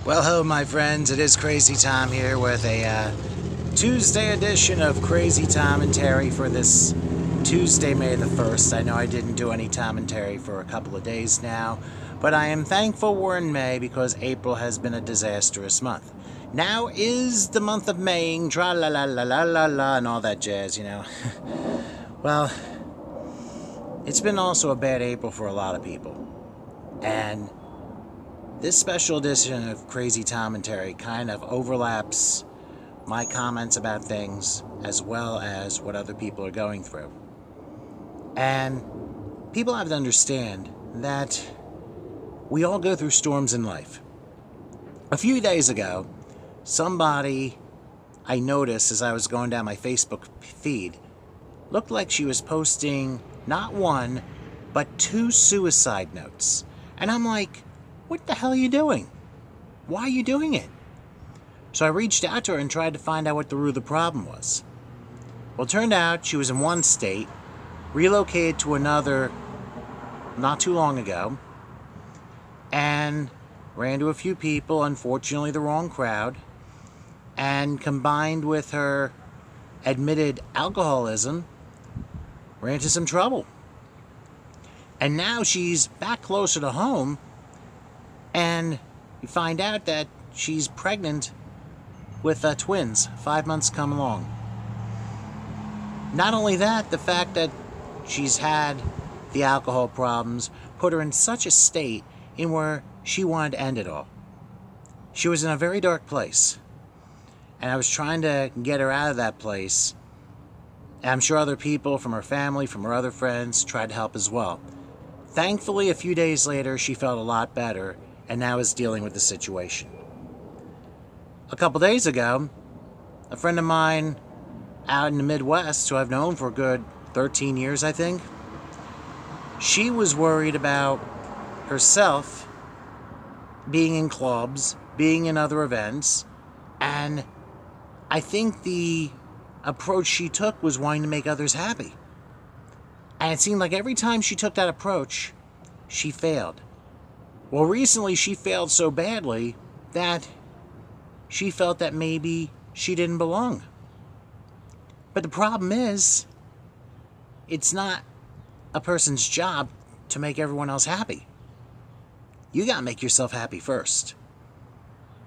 Well, hello, my friends. It is Crazy Tom here with a Tuesday edition of Crazy Tommentary for this Tuesday, May the 1st. I know I didn't do any Tommentary for a couple of days now, but I am thankful we're in May because April has been a disastrous month. Now is the month of Maying, tra-la-la-la-la-la-la, and all that jazz, you know. Well, it's been also a bad April for a lot of people. And this special edition of Crazy Tommentary kind of overlaps my comments about things as well as what other people are going through. And people have to understand that we all go through storms in life. A few days ago, somebody I noticed as I was going down my Facebook feed looked like she was posting not one, but 2 suicide notes. And I'm like, what the hell are you doing? Why are you doing it? So I reached out to her and tried to find out what the root of the problem was. Well, it turned out she was in one state, relocated to another not too long ago, and ran into a few people, unfortunately the wrong crowd, and combined with her admitted alcoholism, ran into some trouble. And now she's back closer to home, and you find out that she's pregnant with twins, 5 months come along. Not only that, the fact that she's had the alcohol problems put her in such a state in where she wanted to end it all. She was in a very dark place, and I was trying to get her out of that place. And I'm sure other people from her family, from her other friends, tried to help as well. Thankfully, a few days later, she felt a lot better and now is dealing with the situation. A couple days ago, a friend of mine out in the Midwest, who I've known for a good 13 years, I think, she was worried about herself being in clubs, being in other events, and I think the approach she took was wanting to make others happy. And it seemed like every time she took that approach, she failed. Well, recently she failed so badly that she felt that maybe she didn't belong. But the problem is, it's not a person's job to make everyone else happy. You gotta make yourself happy first.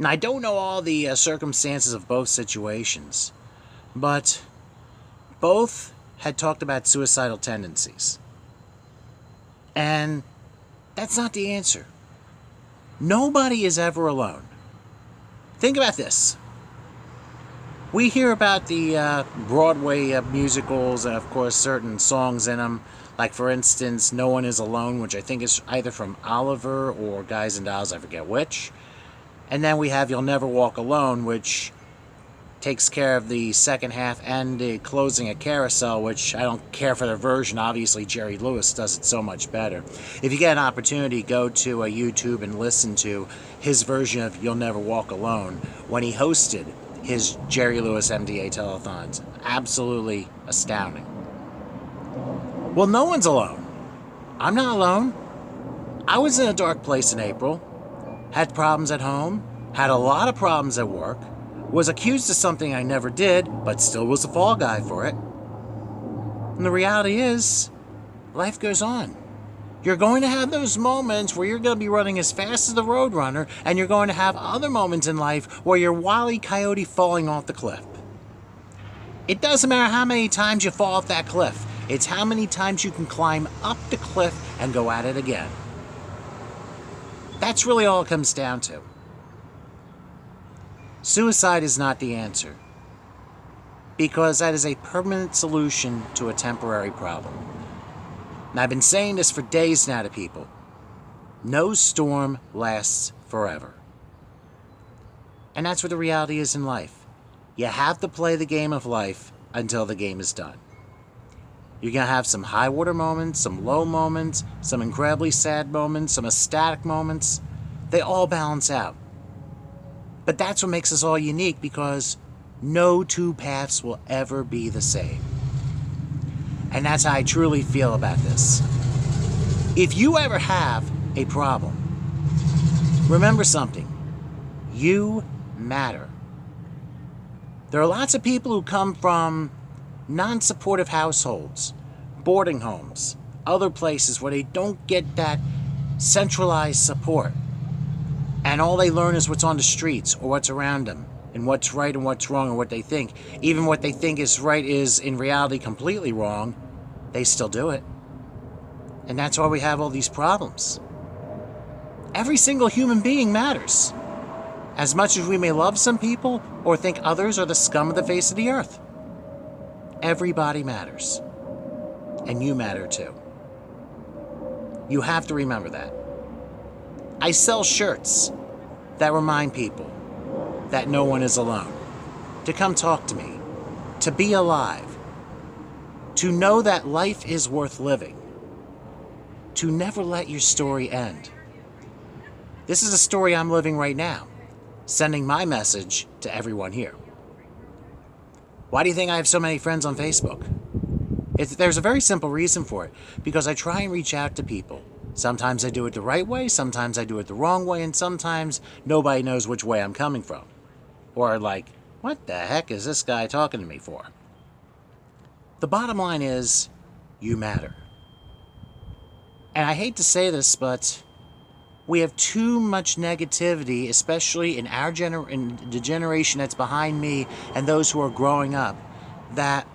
Now, I don't know all the circumstances of both situations, but both had talked about suicidal tendencies. And that's not the answer. Nobody is ever alone. Think about this. We hear about the Broadway musicals and, of course, certain songs in them. Like, for instance, No One Is Alone, which I think is either from Oliver or Guys and Dolls, I forget which. And then we have You'll Never Walk Alone, which takes care of the second half and the closing of Carousel, which I don't care for the version. Obviously, Jerry Lewis does it so much better. If you get an opportunity, go to YouTube and listen to his version of You'll Never Walk Alone when he hosted his Jerry Lewis MDA telethons. Absolutely astounding. Well, no one's alone. I'm not alone. I was in a dark place in April, had problems at home, had a lot of problems at work, was accused of something I never did, but still was the fall guy for it. And the reality is, life goes on. You're going to have those moments where you're going to be running as fast as the Roadrunner, and you're going to have other moments in life where you're Wile E. Coyote falling off the cliff. It doesn't matter how many times you fall off that cliff. It's how many times you can climb up the cliff and go at it again. That's really all it comes down to. Suicide is not the answer, because that is a permanent solution to a temporary problem. And I've been saying this for days now to people. No storm lasts forever. And that's what the reality is in life. You have to play the game of life until the game is done. You're going to have some high water moments, some low moments, some incredibly sad moments, some ecstatic moments. They all balance out. But that's what makes us all unique, because no two paths will ever be the same. And that's how I truly feel about this. If you ever have a problem, remember something. You matter. There are lots of people who come from non-supportive households, boarding homes, other places where they don't get that centralized support. And all they learn is what's on the streets or what's around them, and what's right and what's wrong and what they think. Even what they think is right is in reality completely wrong. They still do it. And that's why we have all these problems. Every single human being matters. As much as we may love some people or think others are the scum of the face of the earth. Everybody matters. And you matter too. You have to remember that. I sell shirts that remind people that no one is alone. To come talk to me. To be alive. To know that life is worth living. To never let your story end. This is a story I'm living right now, sending my message to everyone here. Why do you think I have so many friends on Facebook? There's a very simple reason for it, because I try and reach out to people. Sometimes I do it the right way, sometimes I do it the wrong way, and sometimes nobody knows which way I'm coming from. Or like, what the heck is this guy talking to me for? The bottom line is, you matter. And I hate to say this, but we have too much negativity, especially in the generation that's behind me and those who are growing up, that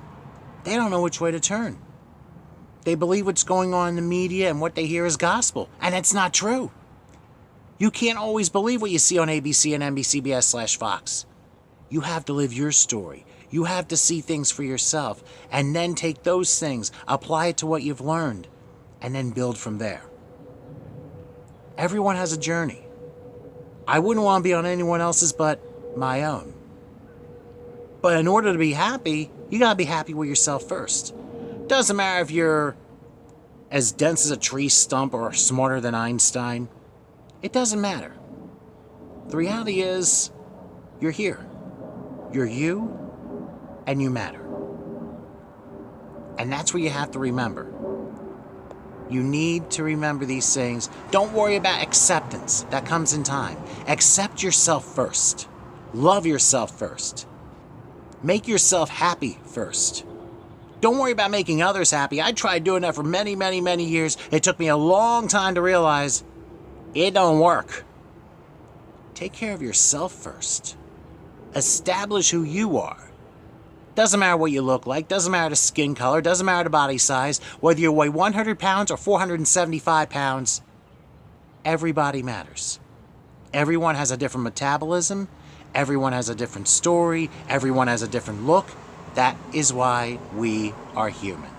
they don't know which way to turn. They believe what's going on in the media and what they hear is gospel, and it's not true. You can't always believe what you see on ABC and NBCBS/Fox. You have to live your story. You have to see things for yourself, and then take those things, apply it to what you've learned, and then build from there. Everyone has a journey. I wouldn't want to be on anyone else's but my own. But in order to be happy, you gotta be happy with yourself first. Doesn't matter if you're as dense as a tree stump or smarter than Einstein. It doesn't matter. The reality is, you're here. You're you, and you matter. And that's what you have to remember. You need to remember these things. Don't worry about acceptance. That comes in time. Accept yourself first. Love yourself first. Make yourself happy first. Don't worry about making others happy. I tried doing that for many, many, many years. It took me a long time to realize it don't work. Take care of yourself first. Establish who you are. Doesn't matter what you look like, doesn't matter the skin color, doesn't matter the body size, whether you weigh 100 pounds or 475 pounds, everybody matters. Everyone has a different metabolism, everyone has a different story, everyone has a different look. That is why we are human.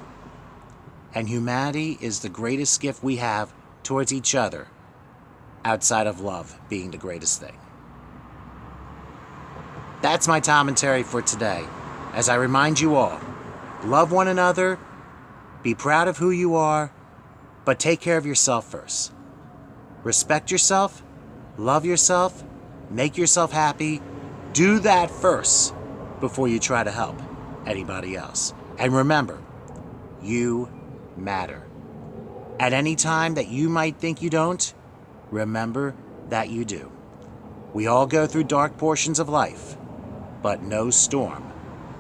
And humanity is the greatest gift we have towards each other, outside of love being the greatest thing. That's my commentary for today. As I remind you all, love one another, be proud of who you are, but take care of yourself first. Respect yourself, love yourself, make yourself happy. Do that first before you try to help anybody else. And remember, you matter. At any time that you might think you don't, remember that you do. We all go through dark portions of life, but no storm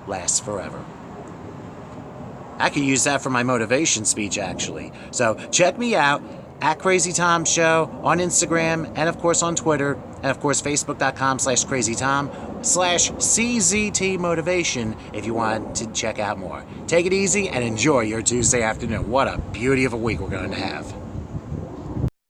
lasts forever. I could use that for my motivation speech, actually. So check me out at Crazy Tom Show on Instagram, and of course on Twitter, and of course Facebook.com/CrazyTom/CZT Motivation if you want to check out more. Take it easy and enjoy your Tuesday afternoon. What a beauty of a week we're going to have.